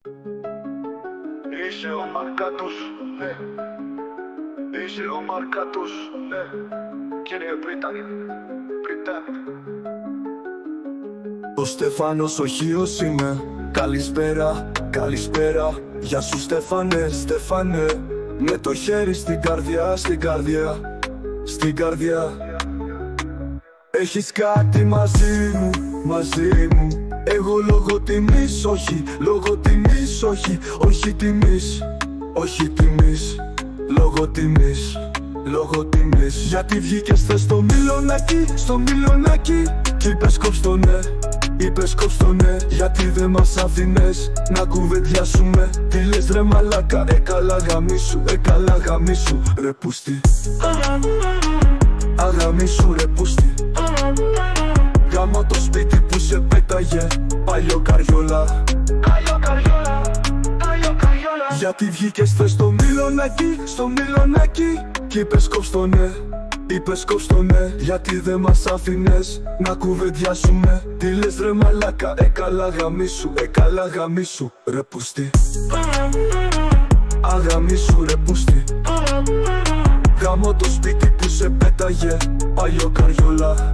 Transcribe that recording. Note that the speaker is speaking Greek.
Είσαι ο Μαρκάτος, ναι. Είσαι ο Μαρκάτος, ναι. Κύριε Πρίτανη. Ο Στεφάνος ο Χίος είμαι. Καλησπέρα, καλησπέρα. Γεια σου Στέφανε, Στέφανε. Με το χέρι στην καρδιά, στην καρδιά, στην καρδιά. Έχεις κάτι μαζί μου, μαζί μου. Εγώ λόγω τιμής, όχι, λόγω τιμής, όχι, όχι τιμής, όχι τιμής, λόγω τιμής, λόγω τιμής. Γιατί βγήκες θες στο Μιλονάκι, στο Μιλονάκι κι είπες κόψτο ναι, είπες κόψτο ναι. Γιατί δεν μας άφηνες να κουβεντιάσουμε. Τι λες ρε μαλάκα, καλά γαμίσου, καλά γαμίσου ρε πούστη. Αγαμίσου ρε πούστη. Γάμω το σπίτι που σε πέταγε παλιό καριόλα. Γιατί βγήκες θες στο Μιλονάκι, στο Μιλονάκι κι είπες κόψτο ναι, είπες κόψτο ναι. Γιατί δεν μας άφηνες να κουβεντιάσουμε. Τι λες ρε μαλάκα, καλά γαμίσου, καλά γαμίσου ρε πούστη. Αγαμίσου ρε πούστη. Γάμω το σπίτι που σε πέταγε παλιό καριόλα.